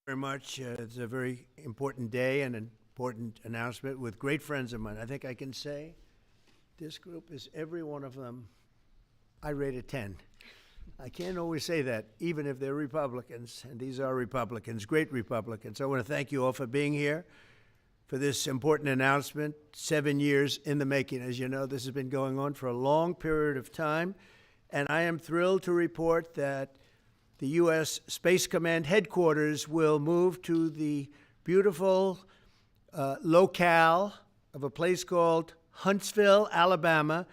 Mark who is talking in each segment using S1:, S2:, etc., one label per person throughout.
S1: Very much. It's a very important day and an important announcement with great friends of mine. I think I can say this group is every one of them. I rate a 10. I can't always say that, even if they're Republicans, and these are Republicans, great Republicans. I want to thank you all for being here for this important announcement, 7 years in the making. As you know, this has been going on for a long period of time, and I am thrilled to report that the U.S. Space Command headquarters will move to the beautiful locale of a place called Huntsville, Alabama,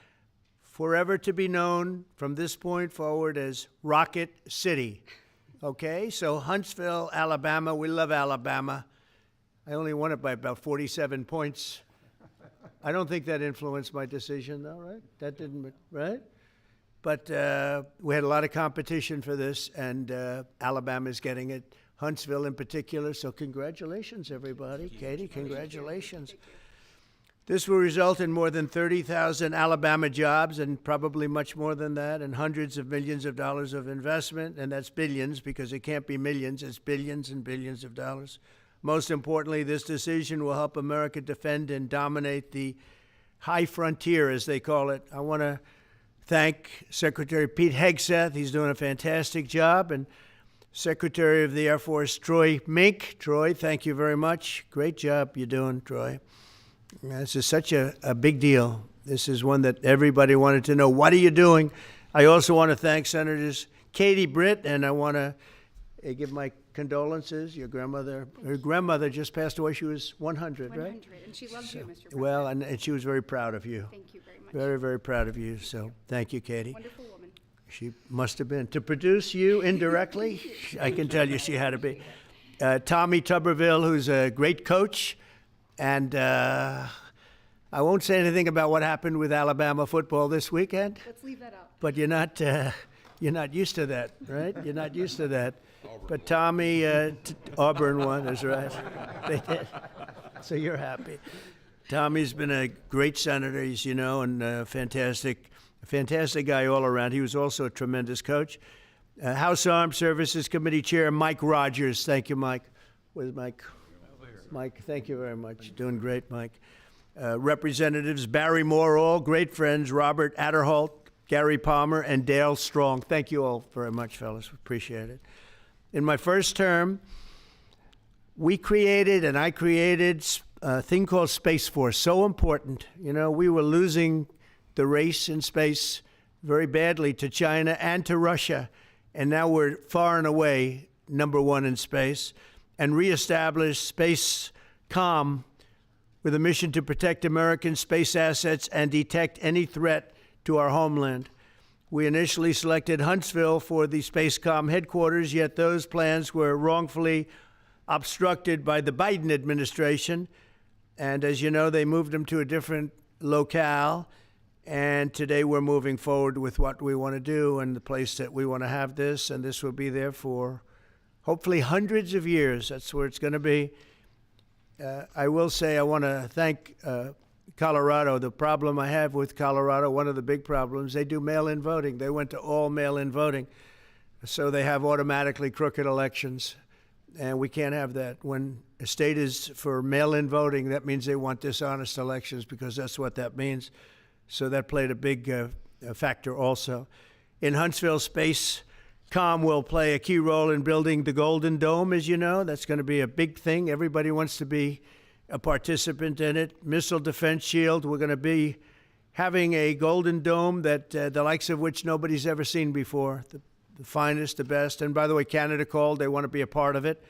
S1: forever to be known from this point forward as Rocket City. Okay, so Huntsville, Alabama, we love Alabama. I only won it by about 47 points. I don't think that influenced my decision, though, right? That didn't, right? But we had a lot of competition for this, and Alabama's getting it, Huntsville in particular. So congratulations, everybody. Katie, congratulations. This will result in more than 30,000 Alabama jobs, and probably much more than that, and hundreds of millions of dollars of investment, and that's billions, because it can't be millions, it's billions and billions of dollars. Most importantly, this decision will help America defend and dominate the high frontier, as they call it. I want to thank Secretary Pete Hegseth. He's doing a fantastic job. And Secretary of the Air Force Troy Mink. Troy, thank you very much. Great job you're doing, Troy. This is such a big deal. This is one that everybody wanted to know. What are you doing? I also want to thank Senators Katie Britt, and I want to give my condolences. Your grandmother, her grandmother just passed away. She was 100, right?
S2: 100, and she loves you, Mr. President.
S1: Well, and she was very proud of you.
S2: Thank you very much.
S1: Very, very proud of you. So thank you, Katie.
S2: Wonderful woman.
S1: She must have been. To produce you indirectly, I can tell you she had to be. Tommy Tuberville, who's a great coach. And I won't say anything about what happened with Alabama football this weekend.
S2: Let's leave that out.
S1: But you're not used to that, right? You're not used to that. But Tommy, Auburn won, that's right. They did. So you're happy. Tommy's been a great senator, as you know, and a fantastic guy all around. He was also a tremendous coach. House Armed Services Committee Chair Mike Rogers. Thank you, Mike. Where's Mike? Mike, thank you very much. Doing great, Mike. Representatives Barry Moore, all great friends, Robert Adderholt, Gary Palmer, and Dale Strong. Thank you all very much, fellas. Appreciate it. In my first term, I created a thing called Space Force, so important. You know, we were losing the race in space very badly to China and to Russia, and now we're far and away #1 in space, and reestablished Space Com with a mission to protect American space assets and detect any threat to our homeland. We initially selected Huntsville for the Spacecom headquarters, yet those plans were wrongfully obstructed by the Biden administration. And as you know, they moved them to a different locale. And today we're moving forward with what we want to do and the place that we want to have this. And this will be there for hopefully hundreds of years. That's where it's going to be. I will say I want to thank Colorado. The problem I have with Colorado, one of the big problems, they do mail-in voting. They went to all mail-in voting. So they have automatically crooked elections. And we can't have that. When a state is for mail-in voting, that means they want dishonest elections, because that's what that means. So that played a big factor also. In Huntsville, Spacecom will play a key role in building the Golden Dome, as you know. That's going to be a big thing. Everybody wants to be a participant in it. Missile Defense Shield, we're going to be having a Golden Dome that the likes of which nobody's ever seen before. The finest, the best. And by the way, Canada called. They want to be a part of it,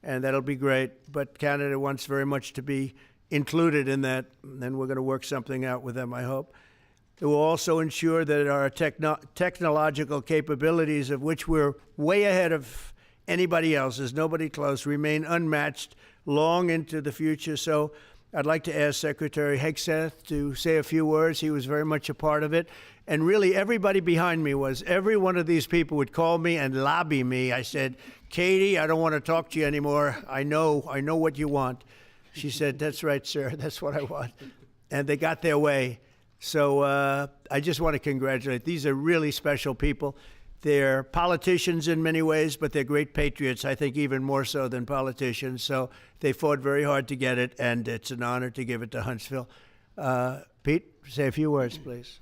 S1: and that'll be great. But Canada wants very much to be included in that, and we're going to work something out with them, I hope. It will also ensure that our technological capabilities, of which we're way ahead of anybody else, there's nobody close, remain unmatched long into the future. So I'd like to ask Secretary Hegseth to say a few words. He was very much a part of it. And really, everybody behind me was. Every one of these people would call me and lobby me. I said, Katie, I don't want to talk to you anymore. I know what you want. She said, that's right, sir. That's what I want. And they got their way. So I just want to congratulate. These are really special people. They're politicians in many ways, but they're great patriots, I think even more so than politicians. So they fought very hard to get it, and it's an honor to give it to Huntsville. Pete, say a few words, please.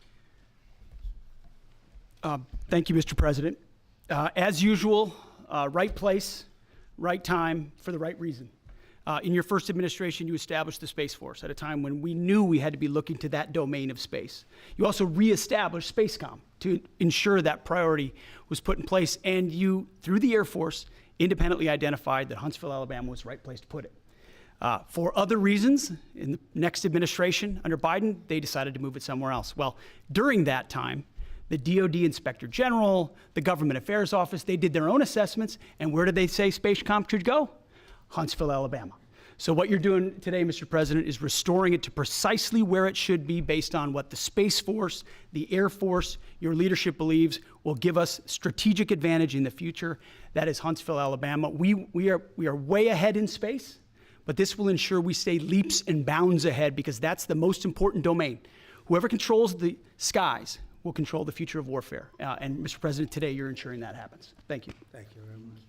S2: Thank you, Mr. President. As usual, right place, right time, for the right reason. In your first administration, you established the Space Force at a time when we knew we had to be looking to that domain of space. You also reestablished SpaceCom to ensure that priority was put in place, and you, through the Air Force, independently identified that Huntsville, Alabama was the right place to put it. For other reasons, in the next administration under Biden, they decided to move it somewhere else. Well, during that time, the DoD Inspector General, the Government Affairs Office, they did their own assessments, and where did they say SpaceCom should go? Huntsville, Alabama. So what you're doing today, Mr. President, is restoring it to precisely where it should be based on what the Space Force, the Air Force, your leadership believes will give us strategic advantage in the future. That is Huntsville, Alabama. We are way ahead in space, but this will ensure we stay leaps and bounds ahead because that's the most important domain. Whoever controls the skies will control the future of warfare. And Mr. President, today you're ensuring that happens. Thank you.
S1: Thank you very much.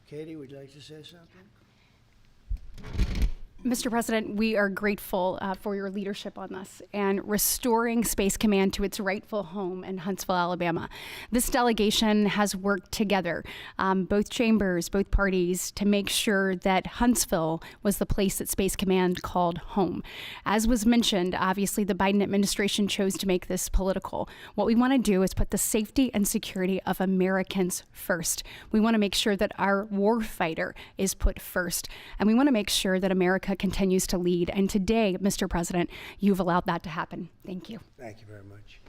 S1: Katie, would you like to say something?
S3: Mr. President, we are grateful for your leadership on this and restoring Space Command to its rightful home in Huntsville, Alabama. This delegation has worked together, both chambers, both parties, to make sure that Huntsville was the place that Space Command called home. As was mentioned, obviously the Biden administration chose to make this political. What we want to do is put the safety and security of Americans first. We want to make sure that our warfighter is put first, and we want to make sure that America continues to lead. And today, Mr. President, you've allowed that to happen. Thank you.
S1: Thank you very much.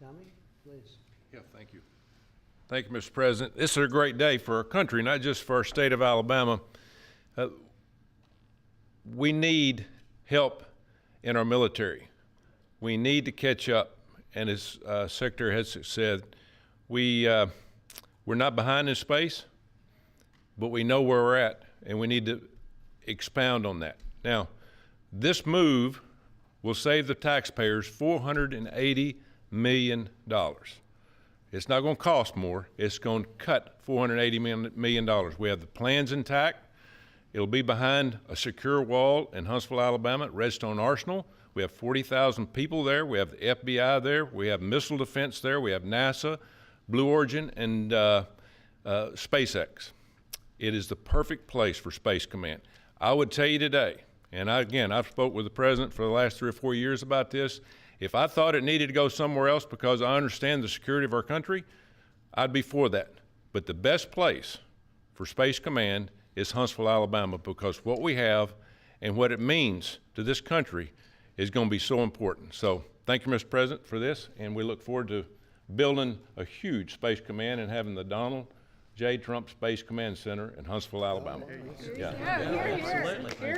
S1: Tommy, please.
S4: Yeah, thank you. Thank you, Mr. President. This is a great day for our country, not just for our state of Alabama. We need help in our military. We need to catch up. And as Secretary has said, we're not behind in space, but we know where we're at, and we need to expound on that. Now, this move will save the taxpayers $480 million. It's not going to cost more. It's going to cut $480 million. We have the plans intact. It'll be behind a secure wall in Huntsville, Alabama, at Redstone Arsenal. We have 40,000 people there. We have the FBI there. We have missile defense there. We have NASA, Blue Origin, and SpaceX. It is the perfect place for Space Command. I would tell you today, and I've spoke with the President for the last 3 or 4 years about this, if I thought it needed to go somewhere else because I understand the security of our country, I'd be for that. But the best place for Space Command is Huntsville, Alabama, because what we have and what it means to this country is going to be so important. So thank you, Mr. President, for this, and we look forward to building a huge Space Command and having the Donald J. Trump Space Command Center in Huntsville, Alabama.
S3: Here, here.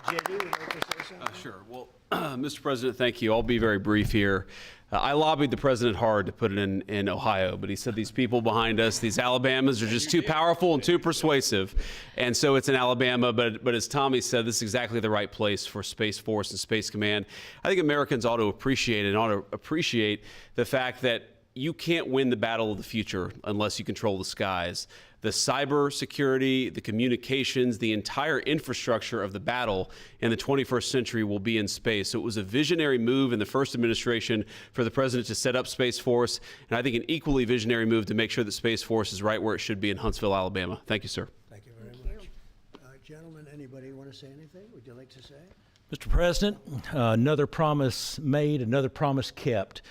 S1: JD, would you like to say something?
S5: Sure. Well, Mr. President, thank you. I'll be very brief here. I lobbied the president hard to put it in Ohio, but he said these people behind us, these Alabamas, are just too powerful and too persuasive. And so it's in Alabama, but as Tommy said, this is exactly the right place for Space Force and Space Command. I think Americans ought to appreciate the fact that you can't win the battle of the future unless you control the skies. The cyber security, the communications, the entire infrastructure of the battle in the 21st century will be in space. So it was a visionary move in the first administration for the president to set up Space Force, and I think an equally visionary move to make sure that Space Force is right where it should be in Huntsville, Alabama. Thank you, sir.
S1: Thank you very much. Gentlemen, anybody want to say anything? Would you like to say?
S6: Mr. President, another promise made, another promise kept.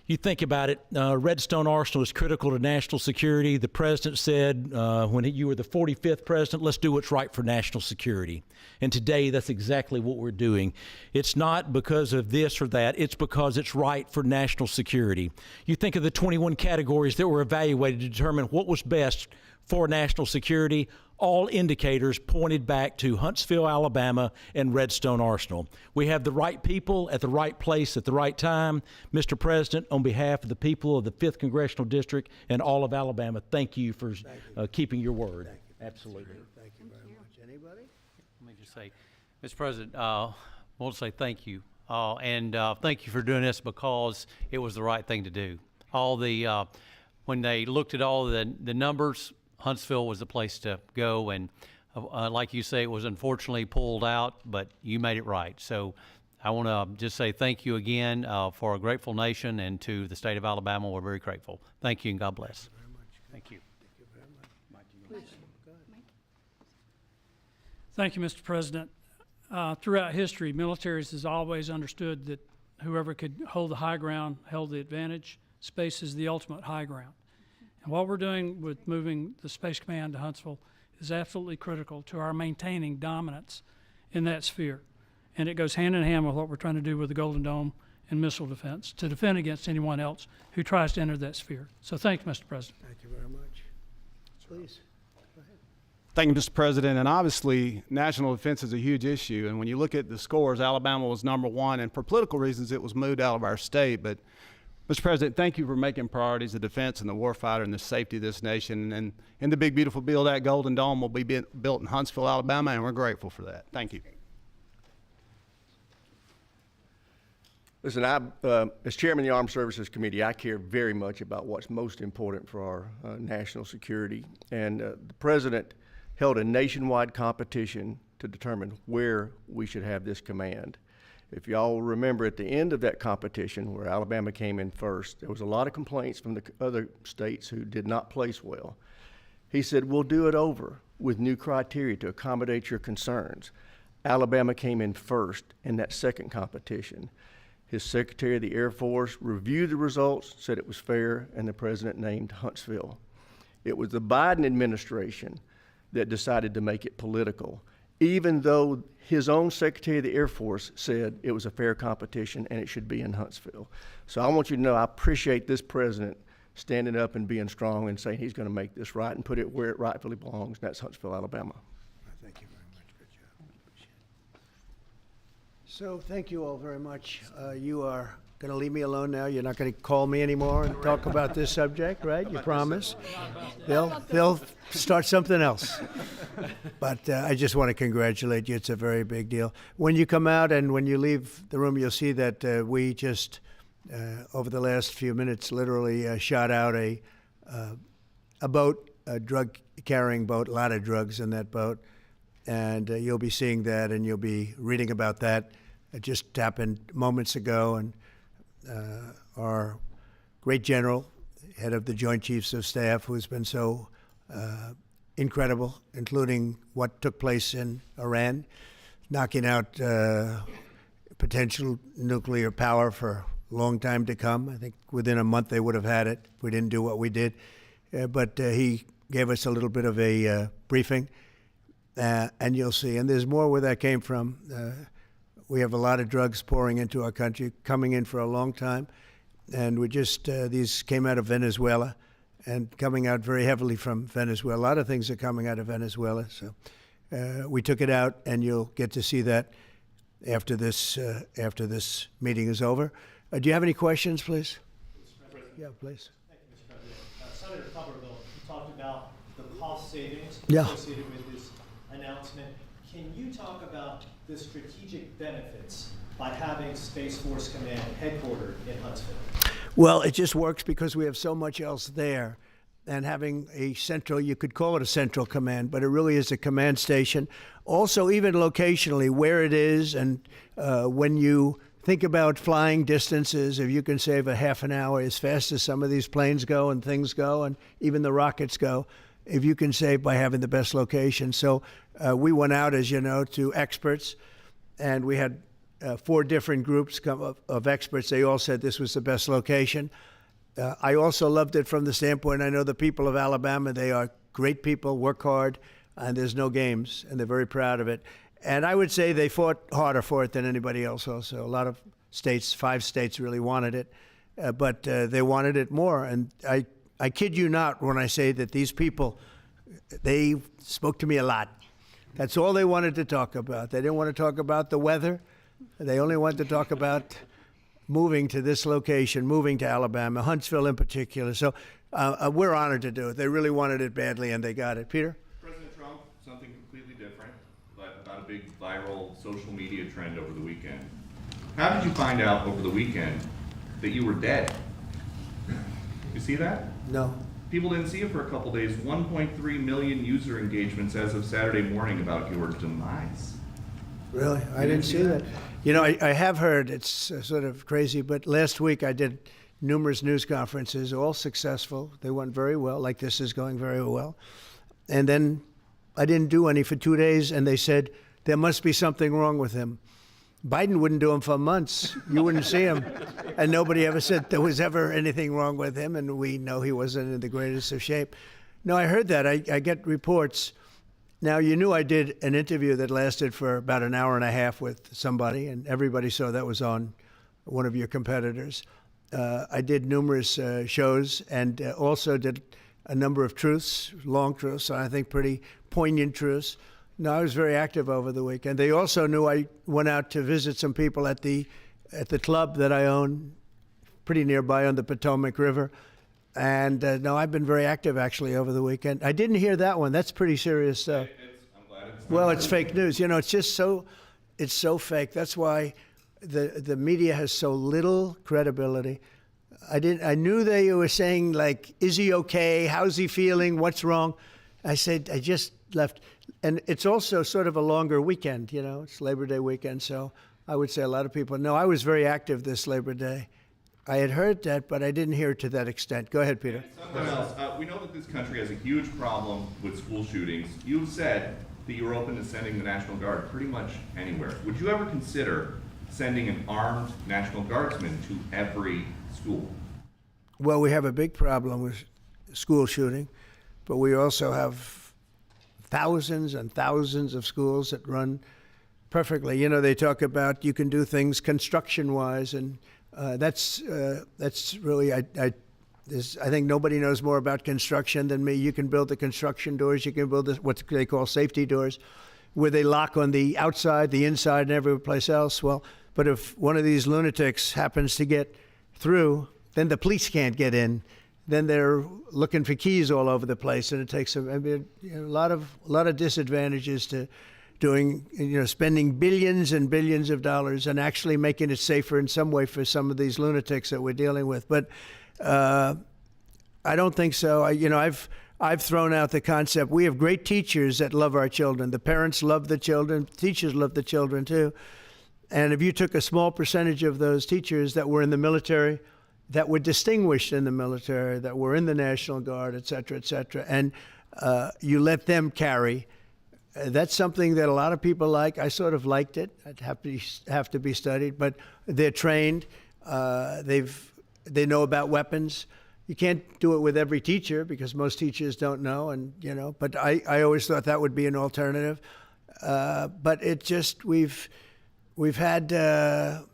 S6: You think about it, Redstone Arsenal is critical to national security. The president said when you were the 45th president, let's do what's right for national security. And today, that's exactly what we're doing. It's not because of this or that. It's because it's right for national security. You think of the 21 categories that were evaluated to determine what was best for national security. All indicators pointed back to Huntsville, Alabama, and Redstone Arsenal. We have the right people at the right place at the right time. Mr. President, on behalf of the people of the 5th Congressional District and all of Alabama, thank you for keeping your word.
S1: Thank you.
S6: Absolutely.
S1: Thank you very much. Anybody?
S7: Let me just say, Mr. President, I want to say thank you and thank you for doing this because it was the right thing to do. When they looked at all the numbers, Huntsville was the place to go, and like you say, it was unfortunately pulled out, but you made it right. So I want to just say thank you again for a grateful nation, and to the state of Alabama, we're very grateful. Thank you, and God bless. Thank you.
S8: Thank you, Mr. President. Throughout history, militaries has always understood that whoever could hold the high ground held the advantage. Space is the ultimate high ground. And what we're doing with moving the Space Command to Huntsville is absolutely critical to our maintaining dominance in that sphere. And it goes hand in hand with what we're trying to do with the Golden Dome and missile defense to defend against anyone else who tries to enter that sphere. So thank you, Mr. President.
S1: Thank you very much. Please.
S9: Thank you, Mr. President. And obviously, national defense is a huge issue. And when you look at the scores, Alabama was #1. And for political reasons, it was moved out of our state. But, Mr. President, thank you for making priorities the defense and the warfighter and the safety of this nation. And in the big, beautiful bill, that Golden Dome will be built in Huntsville, Alabama, and we're grateful for that. Thank you.
S10: Listen, as chairman of the Armed Services Committee, I care very much about what's most important for our national security. And the president held a nationwide competition to determine where we should have this command. If y'all remember, at the end of that competition, where Alabama came in first, there was a lot of complaints from the other states who did not place well. He said, we'll do it over with new criteria to accommodate your concerns. Alabama came in first in that second competition. His Secretary of the Air Force reviewed the results, said it was fair, and the president named Huntsville. It was the Biden administration that decided to make it political, even though his own Secretary of the Air Force said it was a fair competition and it should be in Huntsville. So I want you to know I appreciate this president standing up and being strong and saying he's going to make this right and put it where it rightfully belongs, and that's Huntsville, Alabama.
S1: Thank you very much. Good job. Appreciate it. So thank you all very much. You are going to leave me alone now. You're not going to call me anymore and talk about this subject, right? You promise? They'll start something else. But I just want to congratulate you. It's a very big deal. When you come out and when you leave the room, you'll see that we just, over the last few minutes, literally shot out a boat, a drug-carrying boat, a lot of drugs in that boat. And you'll be seeing that and you'll be reading about that. It just happened moments ago, and our great general, head of the Joint Chiefs of Staff, who's been so incredible, including what took place in Iran, knocking out potential nuclear power for a long time to come. I think within a month they would have had it if we didn't do what we did. But he gave us a little bit of a briefing, and you'll see. And there's more where that came from. We have a lot of drugs pouring into our country, coming in for a long time. And we just, these came out of Venezuela and coming out very heavily from Venezuela. A lot of things are coming out of Venezuela. So we took it out, and you'll get to see that after this meeting is over. Do you have any questions, please? Yeah, please.
S11: Thank you, Mr. President. Senator Tuberville, you talked about the cost savings
S1: Yeah.
S11: associated with this announcement. Can you talk about the strategic benefits by having Space Force Command headquartered in Huntsville?
S1: Well, it just works because we have so much else there. And having a central, you could call it a central command, but it really is a command station. Also, even locationally, where it is, and when you think about flying distances, if you can save a half an hour as fast as some of these planes go and things go, and even the rockets go, if you can save by having the best location. So we went out, as you know, to experts, and we had 4 different groups of experts. They all said this was the best location. I also loved it from the standpoint, I know the people of Alabama, they are great people, work hard, and there's no games, and they're very proud of it. And I would say they fought harder for it than anybody else also. A lot of states, 5 states really wanted it, but they wanted it more. And I kid you not when I say that these people, they spoke to me a lot. That's all they wanted to talk about. They didn't want to talk about the weather. They only wanted to talk about moving to this location, moving to Alabama, Huntsville in particular. So we're honored to do it. They really wanted it badly, and they got it. Peter?
S12: President Trump, something completely different, but about a big viral social media trend over the weekend. How did you find out over the weekend that you were dead? You see that?
S1: No.
S12: People didn't see it for a couple days. 1.3 million user engagements as of Saturday morning about your demise.
S1: Really? I didn't see that. You know, I have heard, it's sort of crazy, but last week I did numerous news conferences, all successful. They went very well, like this is going very well. And then I didn't do any for 2 days, and they said, there must be something wrong with him. Biden wouldn't do them for months. You wouldn't see him. And nobody ever said there was ever anything wrong with him, and we know he wasn't in the greatest of shape. No, I heard that. I get reports. Now, you knew I did an interview that lasted for about an hour and a half with somebody, and everybody saw that was on one of your competitors. I did numerous shows and also did a number of truths, long truths, and I think pretty poignant truths. No, I was very active over the weekend. They also knew I went out to visit some people at the club that I own, pretty nearby on the Potomac River. And no, I've been very active actually over the weekend. I didn't hear that one. That's pretty serious stuff.
S12: I'm glad it's
S1: Well, it's fake news. You know, it's just it's so fake. That's why the media has so little credibility. I knew they were saying, like, is he okay? How's he feeling? What's wrong? I said, I just left. And it's also sort of a longer weekend, you know, it's Labor Day weekend. So I would say a lot of people know I was very active this Labor Day. I had heard that, but I didn't hear it to that extent. Go ahead, Peter.
S12: Something else. We know that this country has a huge problem with school shootings. You've said that you were open to sending the National Guard pretty much anywhere. Would you ever consider sending an armed National Guardsman to every school?
S1: Well, we have a big problem with school shooting, but we also have thousands and thousands of schools that run perfectly. You know, they talk about you can do things construction-wise, and that's really, I think nobody knows more about construction than me. You can build the construction doors. You can build what they call safety doors, where they lock on the outside, the inside, and every place else. Well, but if one of these lunatics happens to get through, then the police can't get in. Then they're looking for keys all over the place, and it takes a lot of disadvantages to doing, spending billions and billions of dollars and actually making it safer in some way for some of these lunatics that we're dealing with. But I don't think so. I've thrown out the concept. We have great teachers that love our children. The parents love the children. Teachers love the children too. And if you took a small percentage of those teachers that were in the military, that were distinguished in the military, that were in the National Guard, et cetera, and you let them carry. That's something that a lot of people like. I sort of liked it. I'd have to be studied, but they're trained. They know about weapons. You can't do it with every teacher because most teachers don't know, but I always thought that would be an alternative. But it just, we've had a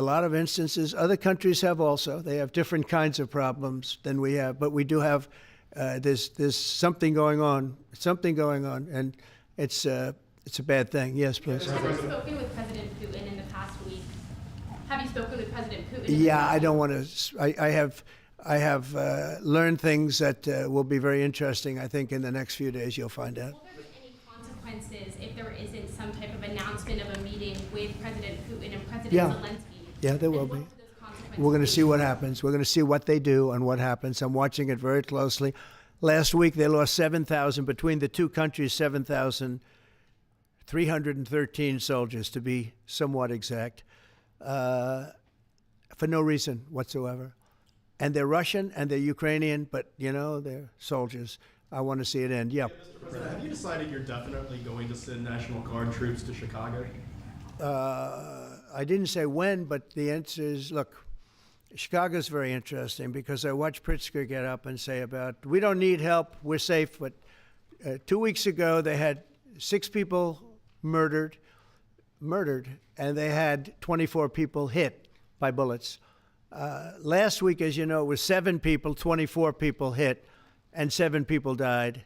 S1: lot of instances. Other countries have also. They have different kinds of problems than we have, but we do have, there's something going on, and it's a bad thing. Yes, please.
S13: Have you spoken with President Putin in the past week? Have you spoken with President Putin?
S1: Yeah, I don't want to. I have learned things that will be very interesting. I think in the next few days you'll find out.
S13: Will there be any consequences if there isn't some type of announcement of a meeting with President Putin and President Zelensky?
S1: Yeah, there will be. We're going to see what happens. We're going to see what they do and what happens. I'm watching it very closely. Last week, they lost 7,000, between the two countries, 7,313 soldiers, to be somewhat exact, for no reason whatsoever. And they're Russian and they're Ukrainian, but, they're soldiers. I want to see it end. Yeah.
S14: Mr. President, have you decided you're definitely going to send National Guard troops to Chicago?
S1: I didn't say when, but the answer is, look, Chicago's very interesting because I watched Pritzker get up and say we don't need help, we're safe. But 2 weeks ago, they had 6 people murdered, and they had 24 people hit by bullets. Last week, as you know, it was 7 people, 24 people hit, and 7 people died.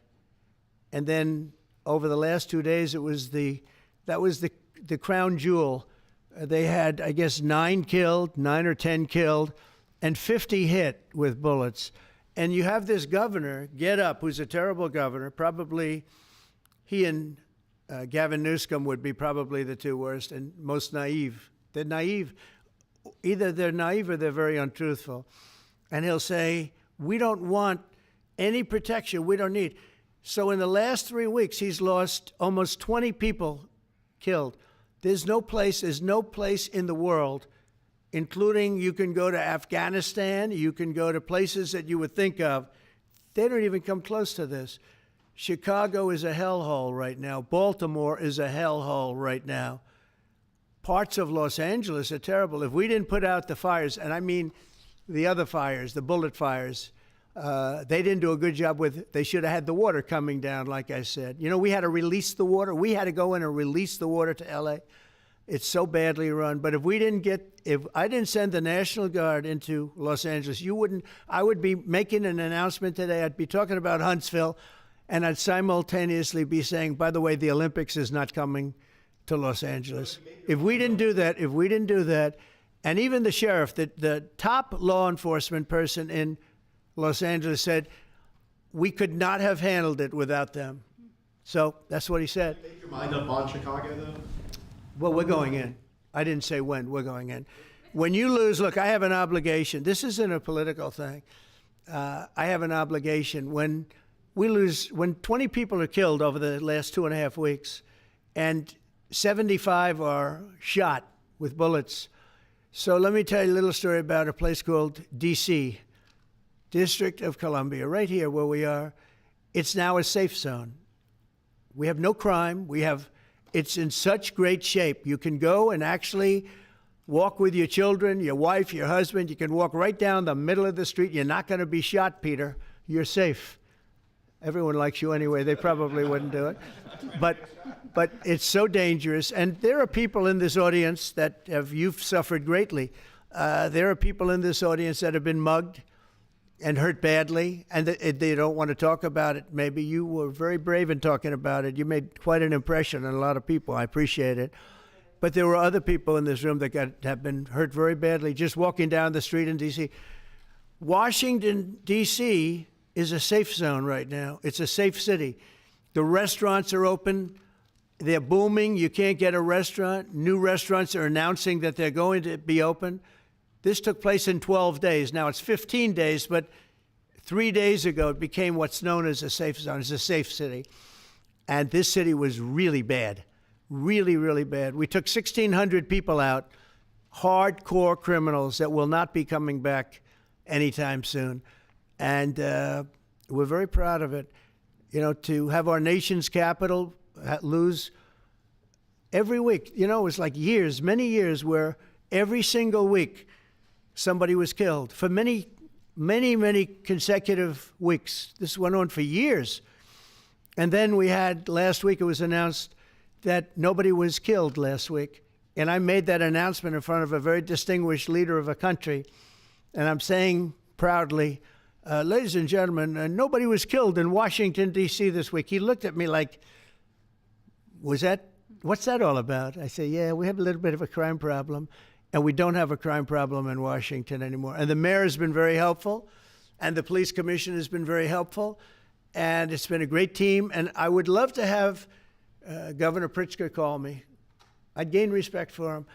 S1: And then over the last 2 days, that was the crown jewel. They had, I guess, 9 or 10 killed, and 50 hit with bullets. And you have this governor get up, who's a terrible governor. Probably he and Gavin Newsom would be probably the two worst and most naive They're naive. Either they're naive or they're very untruthful. And he'll say, we don't want any protection. We don't need. So in the last 3 weeks, he's lost almost 20 people killed. There's no place in the world, including you can go to Afghanistan, you can go to places that you would think of. They don't even come close to this. Chicago is a hellhole right now. Baltimore is a hellhole right now. Parts of Los Angeles are terrible. If we didn't put out the fires, and I mean the other fires, the bullet fires, they didn't do a good job with, they should have had the water coming down, like I said. You know, we had to release the water. We had to go in and release the water to LA. It's so badly run. But if I didn't send the National Guard into Los Angeles, I would be making an announcement today. I'd be talking about Huntsville, and I'd simultaneously be saying, by the way, the Olympics is not coming to Los Angeles. If we didn't do that, and even the sheriff, the top law enforcement person in Los Angeles said, we could not have handled it without them. So that's what he said.
S14: Did you make your mind up on Chicago, though?
S1: Well, we're going in. I didn't say when. We're going in. When you lose, look, I have an obligation. This isn't a political thing. I have an obligation. When we lose, when 20 people are killed over the last 2.5 weeks, and 75 are shot with bullets. So let me tell you a little story about a place called D.C., District of Columbia, right here where we are. It's now a safe zone. We have no crime. It's in such great shape. You can go and actually walk with your children, your wife, your husband. You can walk right down the middle of the street. You're not going to be shot, Peter. You're safe. Everyone likes you anyway. They probably wouldn't do it. But it's so dangerous. And there are people in this audience that you've suffered greatly. There are people in this audience that have been mugged and hurt badly, and they don't want to talk about it. Maybe you were very brave in talking about it. You made quite an impression on a lot of people. I appreciate it. But there were other people in this room that have been hurt very badly just walking down the street in D.C. Washington, D.C. is a safe zone right now. It's a safe city. The restaurants are open. They're booming. You can't get a restaurant. New restaurants are announcing that they're going to be open. This took place in 12 days. Now it's 15 days, but 3 days ago it became what's known as a safe zone. It's a safe city. And this city was really bad, really, really bad. We took 1,600 people out, hardcore criminals that will not be coming back anytime soon. And we're very proud of it. You know, to have our nation's capital lose every week. You know, it was like years, many years, where every single week somebody was killed for many, many, many consecutive weeks. This went on for years. And then we had, last week it was announced that nobody was killed last week. And I made that announcement in front of a very distinguished leader of a country. And I'm saying proudly, ladies and gentlemen, nobody was killed in Washington, D.C. this week. He looked at me like, what's that all about? I say, yeah, we have a little bit of a crime problem. And we don't have a crime problem in Washington anymore. And the mayor has been very helpful, and the police commissioner has been very helpful, and it's been a great team. And I would love to have Governor Pritzker call me. I'd gain respect for him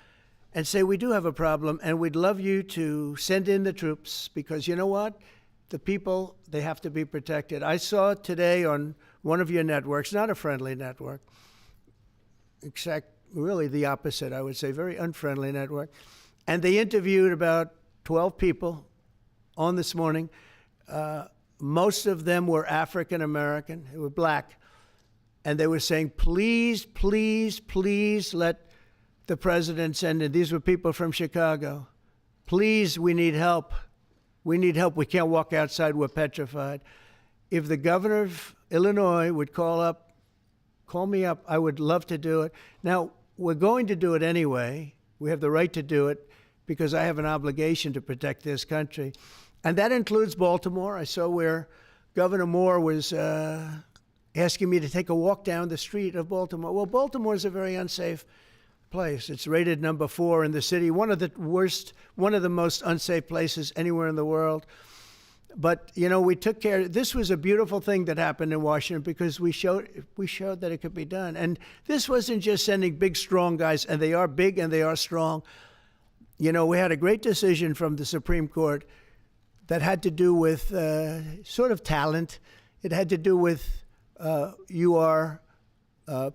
S1: and say, we do have a problem, and we'd love you to send in the troops, because you know what? The people, they have to be protected. I saw today on one of your networks, not a friendly network, really the opposite, I would say, very unfriendly network. And they interviewed about 12 people on this morning. Most of them were African American, they were black. And they were saying, please, please, please let the president send in. These were people from Chicago. Please, we need help. We need help. We can't walk outside. We're petrified. If the governor of Illinois would call me up, I would love to do it. Now, we're going to do it anyway. We have the right to do it because I have an obligation to protect this country. And that includes Baltimore. I saw where Governor Moore was asking me to take a walk down the street of Baltimore. Well, Baltimore is a very unsafe place. It's rated number 4 in the city, one of the most unsafe places anywhere in the world. But, you know, we took care. This was a beautiful thing that happened in Washington because we showed that it could be done. And this wasn't just sending big, strong guys, and they are big and they are strong. You know, we had a great decision from the Supreme Court that had to do with sort of talent. It had to do with you are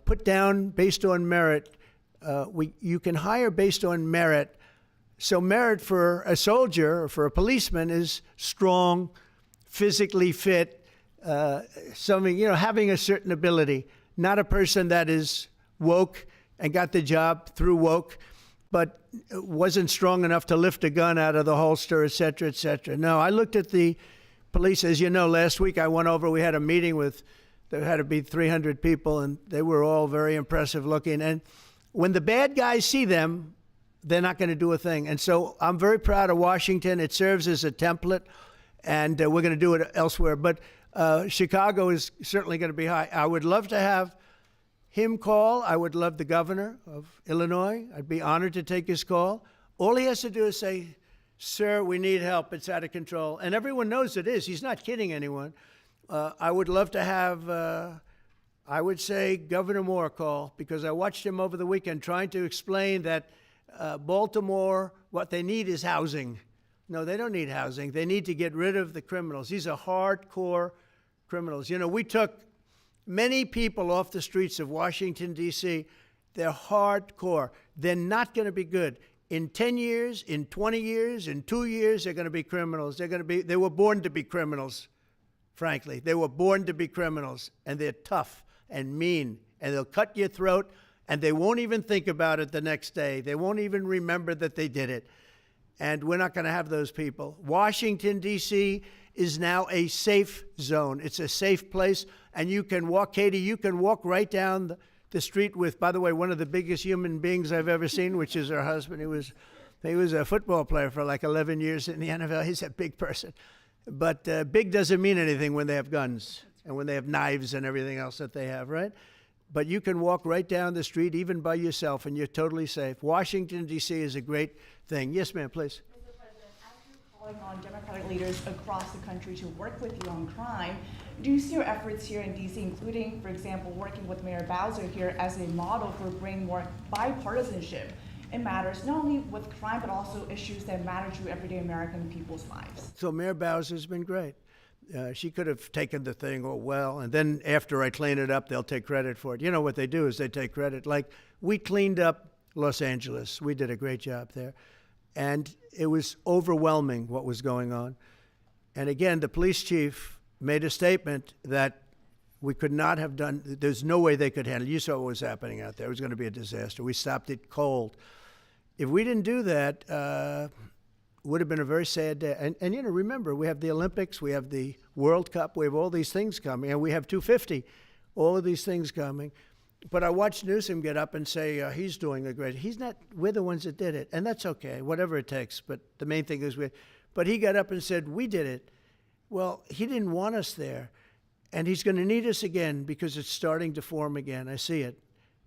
S1: put down based on merit. You can hire based on merit. So merit for a soldier or for a policeman is strong, physically fit, having a certain ability, not a person that is woke and got the job through woke, but wasn't strong enough to lift a gun out of the holster, et cetera, et cetera. No, I looked at the police. As you know, last week I went over, we had a meeting there had to be 300 people, and they were all very impressive looking. And when the bad guys see them, they're not going to do a thing. And so I'm very proud of Washington. It serves as a template, and we're going to do it elsewhere. But Chicago is certainly going to be high. I would love to have him call. I would love the governor of Illinois. I'd be honored to take his call. All he has to do is say, sir, we need help. It's out of control. And everyone knows it is. He's not kidding anyone. I would love to have, I would say, Governor Moore call, because I watched him over the weekend trying to explain that Baltimore, what they need is housing. No, they don't need housing. They need to get rid of the criminals. These are hardcore criminals. You know, we took many people off the streets of Washington, D.C. They're hardcore. They're not going to be good. In 10 years, in 20 years, in 2 years, they're going to be criminals. They were born to be criminals, frankly. They were born to be criminals, and they're tough and mean, and they'll cut your throat, and they won't even think about it the next day. They won't even remember that they did it. And we're not going to have those people. Washington, D.C. is now a safe zone. It's a safe place. And you can walk, Katie, you can walk right down the street with, by the way, one of the biggest human beings I've ever seen, which is her husband. He was a football player for like 11 years in the NFL. He's a big person. But big doesn't mean anything when they have guns and when they have knives and everything else that they have, right? But you can walk right down the street, even by yourself, and you're totally safe. Washington, D.C. is a great thing. Yes, ma'am, please.
S15: Mr. President, as you're calling on Democratic leaders across the country to work with you on crime, do you see your efforts here in D.C., including, for example, working with Mayor Bowser here as a model for bringing more bipartisanship in matters not only with crime, but also issues that matter to everyday American people's lives?
S1: So Mayor Bowser's been great. She could have taken the thing, and then after I clean it up, they'll take credit for it. You know what they do is they take credit. Like, we cleaned up Los Angeles. We did a great job there. And it was overwhelming what was going on. And again, the police chief made a statement that we could not have done, there's no way they could handle it. You saw what was happening out there. It was going to be a disaster. We stopped it cold. If we didn't do that, would have been a very sad day. And you know, remember, we have the Olympics, we have the World Cup, we have all these things coming, and we have 250, all of these things coming. But I watched Newsom get up and say he's doing a great, he's not, we're the ones that did it, and that's okay, whatever it takes, but the main thing is but he got up and said, we did it. Well, he didn't want us there, and he's going to need us again because it's starting to form again. I see it.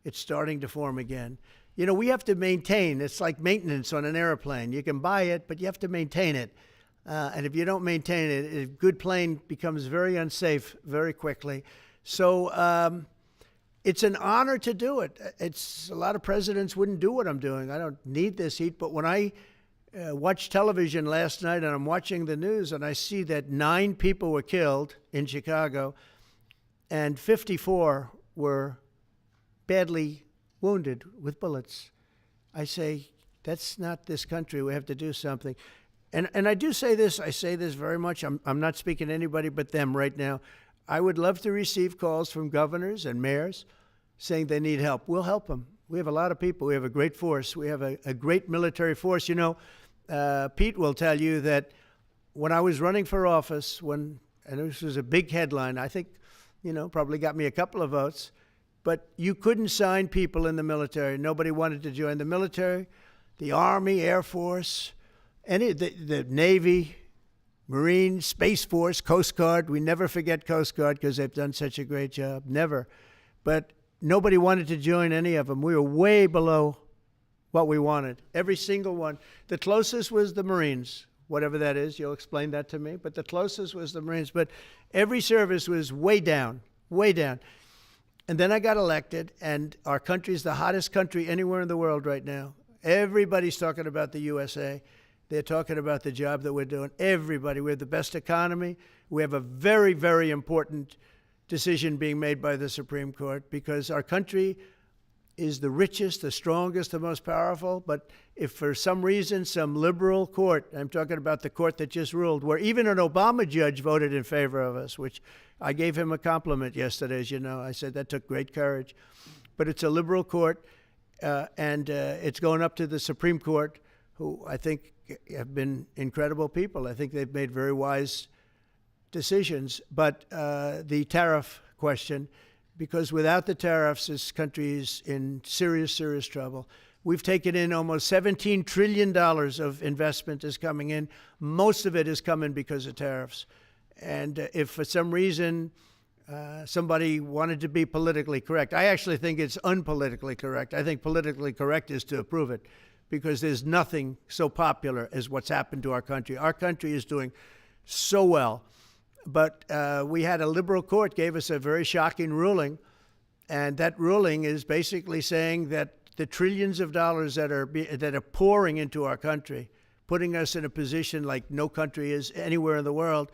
S1: It's starting to form again. You know, we have to maintain. It's like maintenance on an airplane. You can buy it, but you have to maintain it. And if you don't maintain it, a good plane becomes very unsafe very quickly. So it's an honor to do it. A lot of presidents wouldn't do what I'm doing. I don't need this heat. But when I watched television last night and I'm watching the news and I see that 9 people were killed in Chicago and 54 were badly wounded with bullets, I say, that's not this country. We have to do something. And I do say this, I say this very much. I'm not speaking to anybody but them right now. I would love to receive calls from governors and mayors saying they need help. We'll help them. We have a lot of people. We have a great force. We have a great military force. You know, Pete will tell you that when I was running for office, and this was a big headline, I think, you know, probably got me a couple of votes, but you couldn't sign people in the military. Nobody wanted to join the military, the Army, Air Force, the Navy, Marines, Space Force, Coast Guard. We never forget Coast Guard because they've done such a great job. Never. But nobody wanted to join any of them. We were way below what we wanted. Every single one. The closest was the Marines, whatever that is. You'll explain that to me. But the closest was the Marines. But every service was way down, way down. And then I got elected, and our country's the hottest country anywhere in the world right now. Everybody's talking about the USA. They're talking about the job that we're doing. Everybody. We have the best economy. We have a very, very important decision being made by the Supreme Court because our country is the richest, the strongest, the most powerful. But if for some reason some liberal court, I'm talking about the court that just ruled, where even an Obama judge voted in favor of us, which I gave him a compliment yesterday, as you know. I said that took great courage. But it's a liberal court, and it's going up to the Supreme Court, who I think have been incredible people. I think they've made very wise decisions. But the tariff question, because without the tariffs, this country is in serious, serious trouble. We've taken in almost $17 trillion of investment is coming in. Most of it is coming because of tariffs. And if for some reason somebody wanted to be politically correct, I actually think it's unpolitically correct. I think politically correct is to approve it because there's nothing so popular as what's happened to our country. Our country is doing so well. But we had a liberal court gave us a very shocking ruling, and that ruling is basically saying that the trillions of dollars that are pouring into our country, putting us in a position like no country is anywhere in the world,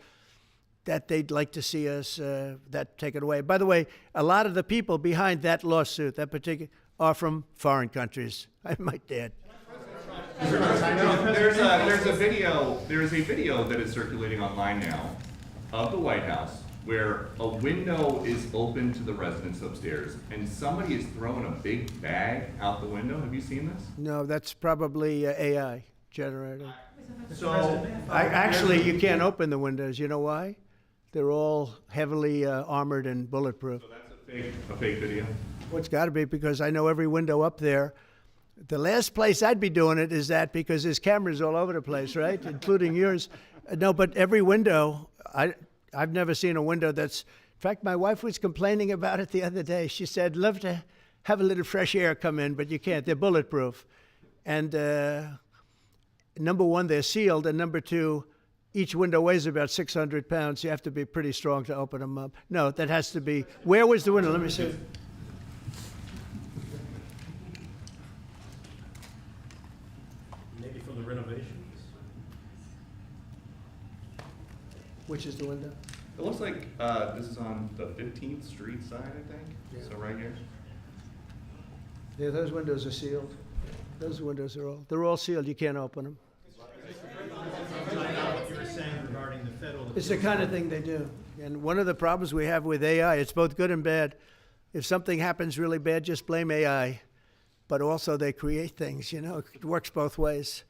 S1: that they'd like to see us that taken away. By the way, a lot of the people behind that lawsuit, that particular, are from foreign countries, I might add.
S12: There's a video that is circulating online now of the White House where a window is open to the residents upstairs and somebody is throwing a big bag out the window. Have you seen this?
S1: No, that's probably AI generated.
S12: So
S1: Actually, you can't open the windows. You know why? They're all heavily armored and bulletproof.
S12: So that's a fake video?
S1: Well, it's got to be because I know every window up there. The last place I'd be doing it is that because there's cameras all over the place, right? Including yours. No, but every window, I've never seen a window that's, in fact, my wife was complaining about it the other day. She said, love to have a little fresh air come in, but you can't. They're bulletproof. And number one, they're sealed. And number two, each window weighs about 600 pounds. You have to be pretty strong to open them up. No, that has to be, where was the window? Let me see.
S14: Maybe from the renovations.
S1: Which is the window?
S12: It looks like this is on the 15th Street side, I think.
S1: Yeah.
S12: So right here.
S1: Yeah, those windows are sealed. Those windows they're all sealed. You can't open them.
S11: What you were saying regarding the federal.
S1: It's the kind of thing they do. And one of the problems we have with AI, it's both good and bad. If something happens really bad, just blame AI. But also they create things, you know, it works both ways.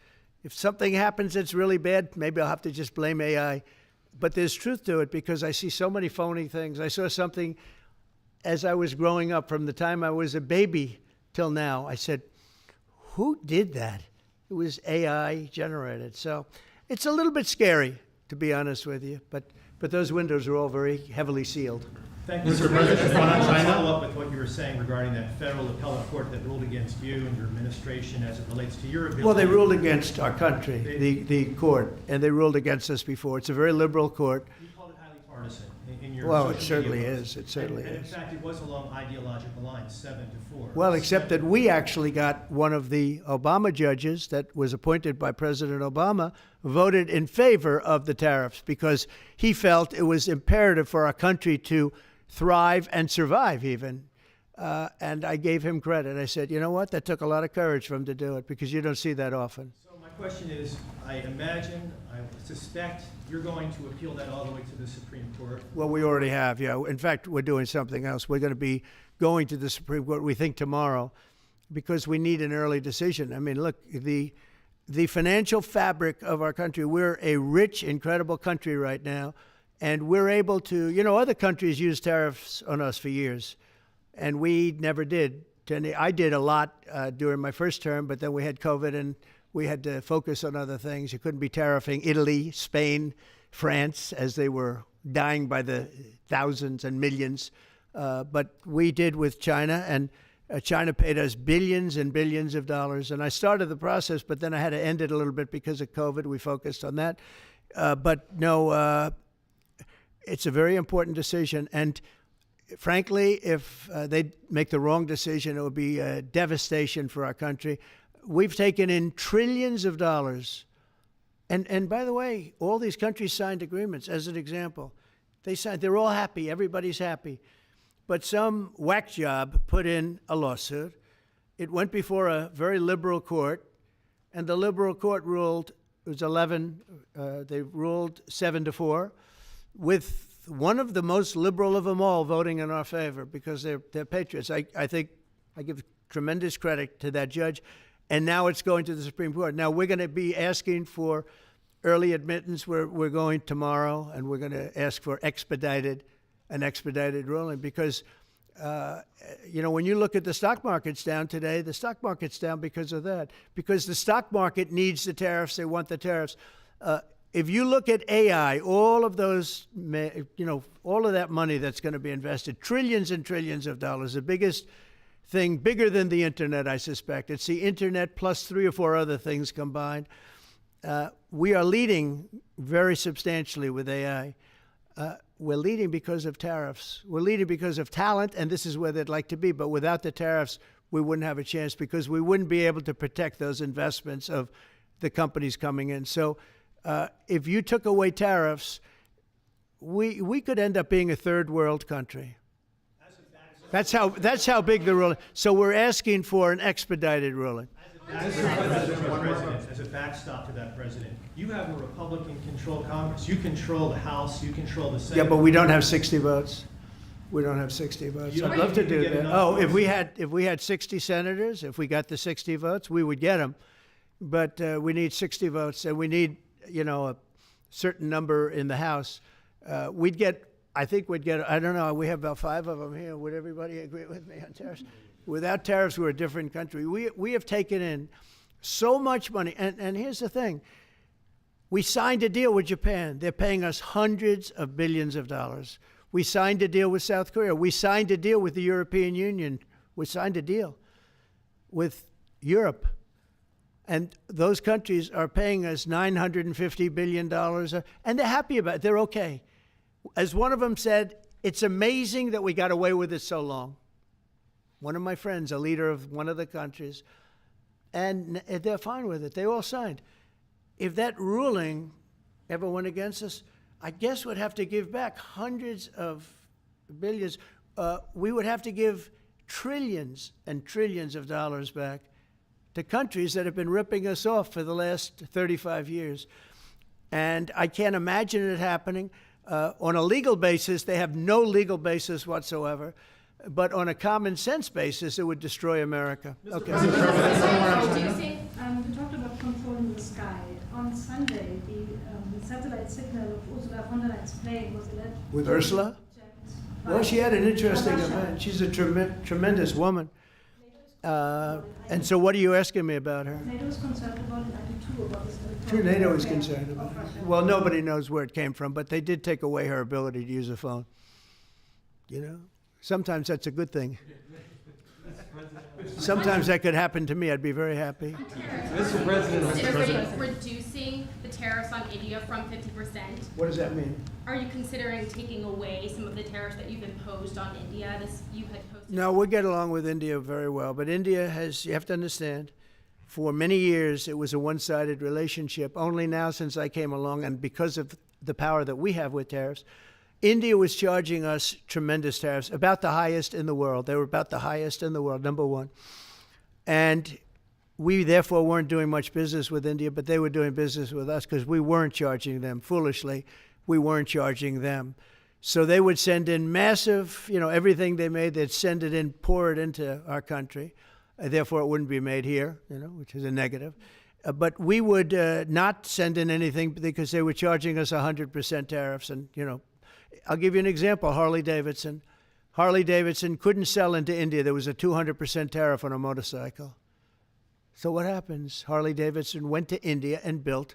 S1: If something happens that's really bad, maybe I'll have to just blame AI. But there's truth to it because I see so many phony things. I saw something as I was growing up from the time I was a baby till now. I said, who did that? It was AI generated. So it's a little bit scary, to be honest with you. But those windows are all very heavily sealed.
S11: Thank you, Mr. President. I want to follow up with what you were saying regarding that federal appellate court that ruled against you and your administration as it relates to your ability.
S1: Well, they ruled against our country, the court, and they ruled against us before. It's a very liberal court.
S11: You called it highly partisan in your
S1: Well,
S11: social
S1: it certainly
S11: media
S1: is.
S11: posts.
S1: It certainly
S11: and
S1: is.
S11: in fact, it was along ideological lines, 7-4.
S1: Well, except that we actually got one of the Obama judges that was appointed by President Obama voted in favor of the tariffs because he felt it was imperative for our country to thrive and survive even. And I gave him credit. I said, you know what? That took a lot of courage for him to do it because you don't see that often.
S11: So my question is, I suspect you're going to appeal that all the way to the Supreme Court.
S1: Well, we already have, yeah. In fact, we're doing something else. We're going to be going to the Supreme Court, we think, tomorrow because we need an early decision. I mean, look, the financial fabric of our country, we're a rich, incredible country right now. And we're able to, you know, other countries use tariffs on us for years, and we never did. I did a lot during my first term, but then we had COVID and we had to focus on other things. You couldn't be tariffing Italy, Spain, France, as they were dying by the thousands and millions. But we did with China, and China paid us billions and billions of dollars, and I started the process, but then I had to end it a little bit because of COVID. We focused on that. But no, it's a very important decision. And frankly, if they make the wrong decision, it would be a devastation for our country. We've taken in trillions of dollars. And by the way, all these countries signed agreements. As an example, they're all happy. Everybody's happy. But some whack job put in a lawsuit. It went before a very liberal court, and the liberal court ruled, it was 11, they ruled 7-4, with one of the most liberal of them all voting in our favor because they're patriots. I think I give tremendous credit to that judge, and now it's going to the Supreme Court. Now we're going to be asking for early admittance. We're going tomorrow, and we're going to ask for an expedited ruling because, when you look at the stock market's down today, the stock market's down because of that, because the stock market needs the tariffs. They want the tariffs. If you look at AI, all of those, all of that money that's going to be invested, trillions and trillions of dollars, the biggest thing, bigger than the internet, I suspect. It's the internet plus 3 or 4 other things combined. We are leading very substantially with AI. We're leading because of tariffs. We're leading because of talent, and this is where they'd like to be. But without the tariffs, we wouldn't have a chance because we wouldn't be able to protect those investments of the companies coming in. So if you took away tariffs, we could end up being a third world country. That's how big the ruling. So we're asking for an expedited ruling.
S11: As a backstop to that, President, you have a Republican-controlled Congress. You control the House. You control the Senate.
S1: Yeah, but we don't have 60 votes. We don't have 60 votes. I'd love to do that. Oh, if we had 60 senators, if we got the 60 votes, we would get them. But we need 60 votes, and we need, a certain number in the House. I think we'd get, I don't know, we have about 5 of them here. Would everybody agree with me on tariffs? Without tariffs, we're a different country. We have taken in so much money. And here's the thing. We signed a deal with Japan. They're paying us hundreds of billions of dollars. We signed a deal with South Korea. We signed a deal with the European Union. We signed a deal with Europe. And those countries are paying us $950 billion. And they're happy about it. They're okay. As one of them said, it's amazing that we got away with it so long. One of my friends, a leader of one of the countries, and they're fine with it. They all signed. If that ruling ever went against us, I guess we'd have to give back hundreds of billions. We would have to give trillions and trillions of dollars back to countries that have been ripping us off for the last 35 years. And I can't imagine it happening. On a legal basis, they have no legal basis whatsoever. But on a common sense basis, it would destroy America. Okay.
S16: You talked about controlling the sky. On Sunday, the satellite signal of Ursula von der Leyen's plane was alleged.
S1: With Ursula? Well, she had an interesting event. She's a tremendous woman. And so what are you asking me about her?
S16: NATO is concerned about it, and too about this.
S1: True, NATO is concerned about it. Well, nobody knows where it came from, but they did take away her ability to use a phone. Sometimes that's a good thing. Sometimes that could happen to me. I'd be very happy.
S13: Mr. President, reducing the tariffs on India from 50%.
S1: What does that mean?
S13: Are you considering taking away some of the tariffs that you've imposed on India?
S1: No, we get along with India very well. But India has, you have to understand, for many years it was a one-sided relationship. Only now since I came along, and because of the power that we have with tariffs, India was charging us tremendous tariffs, about the highest in the world. They were about the highest in the world, number one. And we therefore weren't doing much business with India, but they were doing business with us because we weren't charging them. Foolishly, we weren't charging them. So they would send in massive, everything they made, they'd send it in, pour it into our country. Therefore, it wouldn't be made here, which is a negative. But we would not send in anything because they were charging us 100% tariffs. And, I'll give you an example. Harley Davidson. Harley Davidson couldn't sell into India. There was a 200% tariff on a motorcycle. So what happens? Harley Davidson went to India and built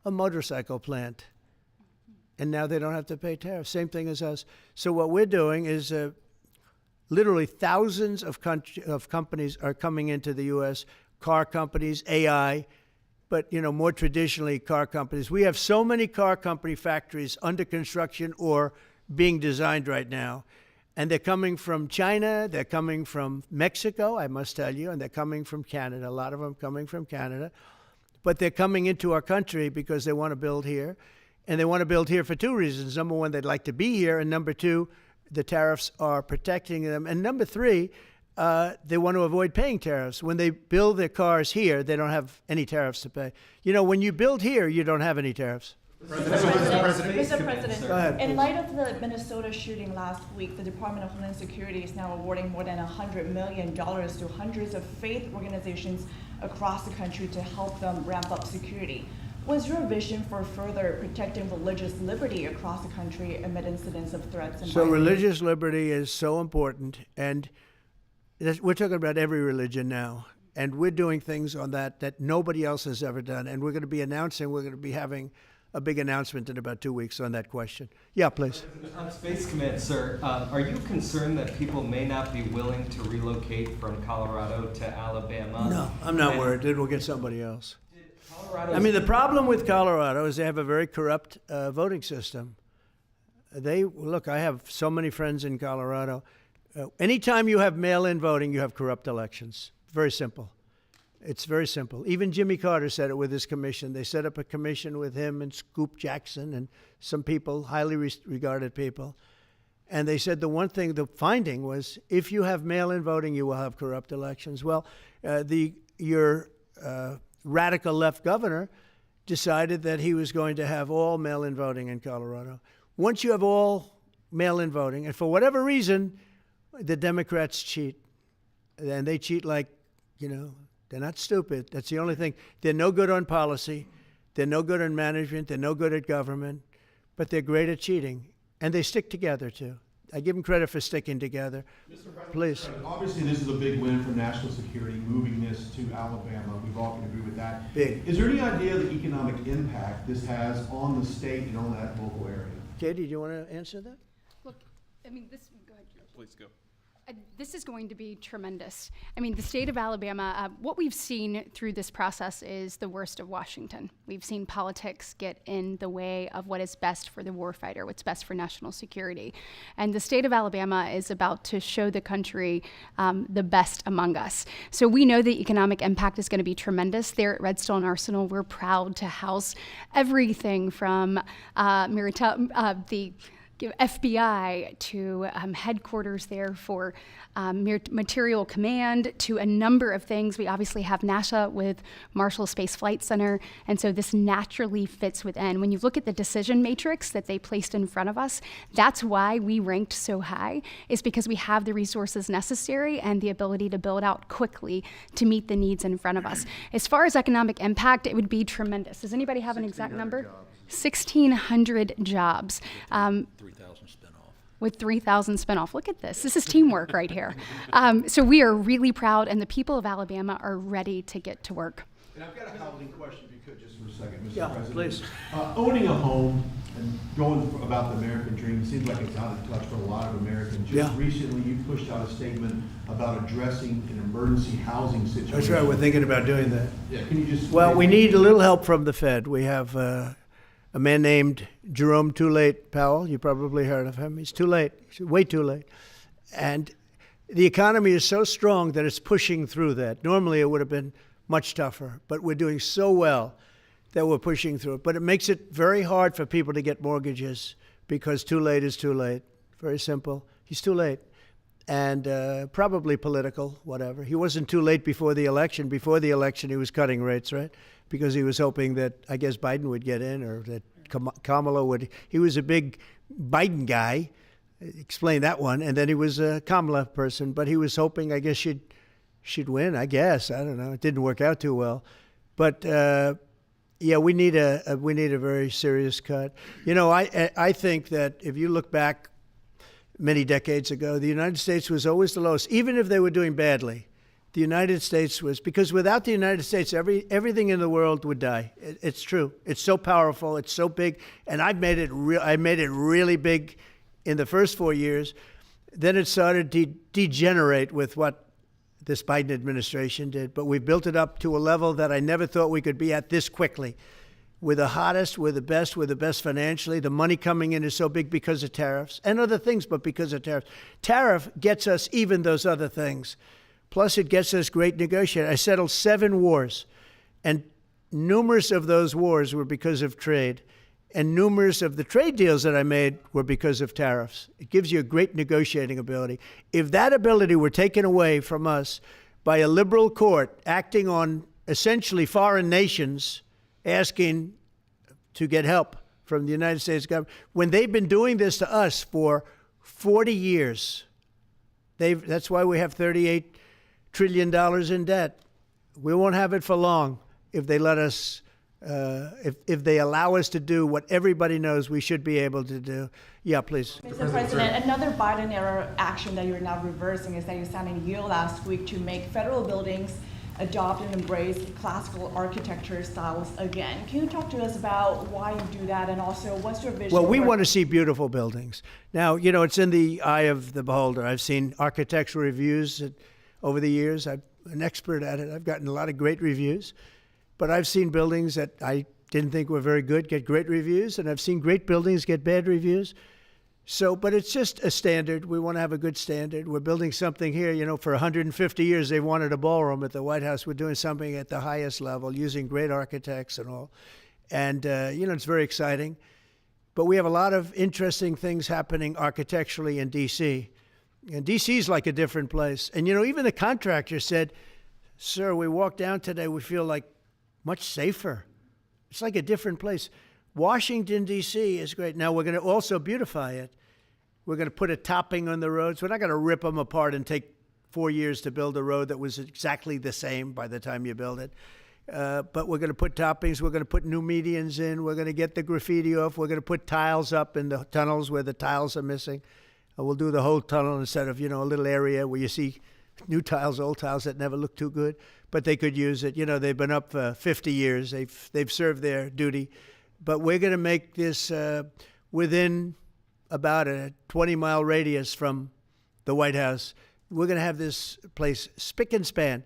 S1: a motorcycle plant. And now they don't have to pay tariffs. Same thing as us. So what we're doing is Literally thousands of companies are coming into the U.S., car companies, AI, but, more traditionally, car companies. We have so many car company factories under construction or being designed right now. And they're coming from China, they're coming from Mexico, I must tell you, and they're coming from Canada, a lot of them coming from Canada. But they're coming into our country because they want to build here. And they want to build here for two reasons. Number one, they'd like to be here. And number two, the tariffs are protecting them. And number three, they want to avoid paying tariffs. When they build their cars here, they don't have any tariffs to pay. When you build here, you don't have any tariffs.
S15: Mr. President,
S1: Go ahead,
S15: in
S1: please.
S15: light of the Minnesota shooting last week, the Department of Homeland Security is now awarding more than $100 million to hundreds of faith organizations across the country to help them ramp up security. What's your vision for further protecting religious liberty across the country amid incidents of threats and
S1: So
S15: violence?
S1: religious liberty is so important, and we're talking about every religion now, and we're doing things on that nobody else has ever done, and we're going to be having a big announcement in about 2 weeks on that question. Yeah, please.
S11: On Space Command, sir, are you concerned that people may not be willing to relocate from Colorado to Alabama?
S1: No, I'm not worried. Then we'll get somebody else.
S11: Colorado's-
S1: I mean, the problem with Colorado is they have a very corrupt voting system. Look, I have so many friends in Colorado. Anytime you have mail-in voting, you have corrupt elections. Very simple. It's very simple. Even Jimmy Carter said it with his commission. They set up a commission with him and Scoop Jackson and some people, highly regarded people. And they said the finding was, if you have mail-in voting, you will have corrupt elections. Well, your radical left governor decided that he was going to have all mail-in voting in Colorado. Once you have all mail-in voting, and for whatever reason, the Democrats cheat. And they cheat like, they're not stupid. That's the only thing. They're no good on policy. They're no good on management. They're no good at government. But they're great at cheating. And they stick together, too. I give them credit for sticking together.
S14: Mr. President,
S1: Please.
S14: Obviously, this is a big win for national security, moving this to Alabama. We've all can agree with that.
S1: Big.
S14: Is there any idea of the economic impact this has on the state and on that local area?
S1: Katie, do you want to answer that?
S3: Look, I mean, go ahead.
S5: Please go.
S3: This is going to be tremendous. I mean, the state of Alabama, what we've seen through this process is the worst of Washington. We've seen politics get in the way of what is best for the warfighter, what's best for national security. And the state of Alabama is about to show the country the best among us. So we know the economic impact is going to be tremendous. There at Redstone Arsenal, we're proud to house everything from the FBI to headquarters there for material command to a number of things. We obviously have NASA with Marshall Space Flight Center, and so this naturally fits within. When you look at the decision matrix that they placed in front of us, that's why we ranked so high, is because we have the resources necessary and the ability to build out quickly to meet the needs in front of us. As far as economic impact, it would be tremendous. Does anybody have an exact number? 1,600 jobs.
S6: 3,000 spinoff.
S3: With 3,000 spinoff. Look at this. This is teamwork right here. So we are really proud, and the people of Alabama are ready to get to work.
S14: And I've got a housing question, if you could, just for a second, Mr.
S1: Yeah,
S14: President.
S1: please.
S14: Owning a home and going about the American dream seems like it's out of touch for a lot of Americans. Just recently, you pushed out a statement about addressing an emergency housing situation.
S1: That's right. We're thinking about doing that.
S14: Yeah, can you just...
S1: Well, we need a little help from the Fed. We have a man named Jerome Too Late Powell. You probably heard of him. He's too late. He's way too late. And the economy is so strong that it's pushing through that. Normally, it would have been much tougher. But we're doing so well that we're pushing through it. But it makes it very hard for people to get mortgages because too late is too late. Very simple. He's too late. And probably political, whatever. He wasn't too late before the election. Before the election, he was cutting rates, right? Because he was hoping that, I guess, Biden would get in or that Kamala would. He was a big Biden guy. Explain that one. And then he was a Kamala person. But he was hoping, I guess, she'd win, I guess. I don't know. It didn't work out too well. But, yeah, we need a very serious cut. I think that if you look back many decades ago, the United States was always the lowest, even if they were doing badly. The United States was, because without the United States, everything in the world would die. It's true. It's so powerful. It's so big. And I made it really big in the first 4 years. Then it started to degenerate with what this Biden administration did. But we built it up to a level that I never thought we could be at this quickly. We're the hottest, we're the best financially. The money coming in is so big because of tariffs and other things, but because of tariffs. Tariff gets us even those other things. Plus, it gets us great negotiating. I settled 7 wars, and numerous of those wars were because of trade. And numerous of the trade deals that I made were because of tariffs. It gives you a great negotiating ability. If that ability were taken away from us by a liberal court acting on essentially foreign nations, asking to get help from the United States government, when they've been doing this to us for 40 years, that's why we have $38 trillion in debt. We won't have it for long if they let us, if they allow us to do what everybody knows we should be able to do. Yeah, please.
S15: Mr. President, another Biden-era action that you're now reversing is that you signed a deal last week to make federal buildings adopt and embrace classical architecture styles again. Can you talk to us about why you do that, and also what's your vision?
S1: Well, we want to see beautiful buildings. Now, you know, it's in the eye of the beholder. I've seen architectural reviews over the years. I'm an expert at it. I've gotten a lot of great reviews. But I've seen buildings that I didn't think were very good get great reviews, and I've seen great buildings get bad reviews. So, but it's just a standard. We want to have a good standard. We're building something here, you know, for 150 years they wanted a ballroom at the White House. We're doing something at the highest level using great architects and all. And, you know, it's very exciting. But we have a lot of interesting things happening architecturally in D.C. And D.C. is like a different place. And, you know, even the contractor said, sir, we walked down today, we feel like much safer. It's like a different place. Washington, D.C. is great. Now, we're going to also beautify it. We're going to put a topping on the roads. We're not going to rip them apart and take 4 years to build a road that was exactly the same by the time you build it. But we're going to put toppings. We're going to put new medians in. We're going to get the graffiti off. We're going to put tiles up in the tunnels where the tiles are missing. We'll do the whole tunnel instead of, you know, a little area where you see new tiles, old tiles that never look too good. But they could use it. You know, they've been up for 50 years. They've served their duty. But we're going to make this within about a 20-mile radius from the White House. We're going to have this place spick and span.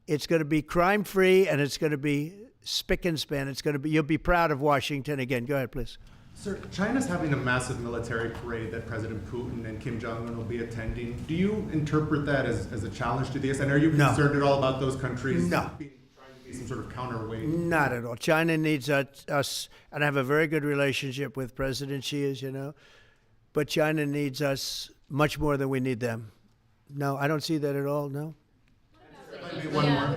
S1: It's going to be crime-free, and it's going to be spick and span. It's going to be, you'll be proud of Washington again. Go ahead, please.
S17: Sir, China's having a massive military parade that President Putin and Kim Jong-un will be attending. Do you interpret that as a challenge to this? And are you concerned at all about those countries trying to be some sort of counterweight?
S1: Not at all. China needs us, and I have a very good relationship with President Xi, as you know, but China needs us much more than we need them. No, I don't see that at all, no.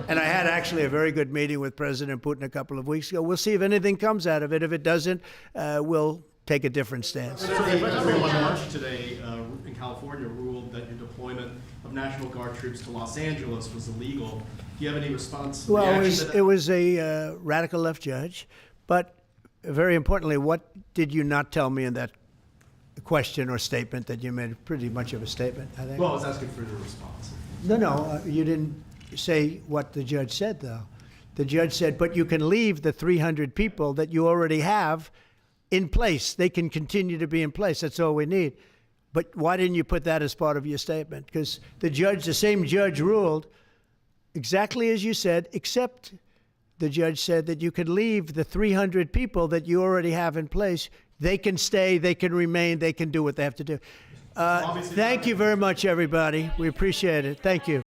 S1: And I had actually a very good meeting with President Putin a couple of weeks ago. We'll see if anything comes out of it. If it doesn't, we'll take a different stance.
S11: Everyone March today in California ruled that your deployment of National Guard troops to Los Angeles was illegal. Do you have any response?
S1: Well, it was a radical left judge. But very importantly, what did you not tell me in that question or statement that you made? Pretty much of a statement, I think.
S11: Well, I was asking for your response.
S1: No, you didn't say what the judge said, though. The judge said, but you can leave the 300 people that you already have in place. They can continue to be in place. That's all we need. But why didn't you put that as part of your statement? Because the same judge ruled exactly as you said, except the judge said that you can leave the 300 people that you already have in place. They can stay, they can remain, they can do what they have to do. Thank you very much, everybody. We appreciate it. Thank you.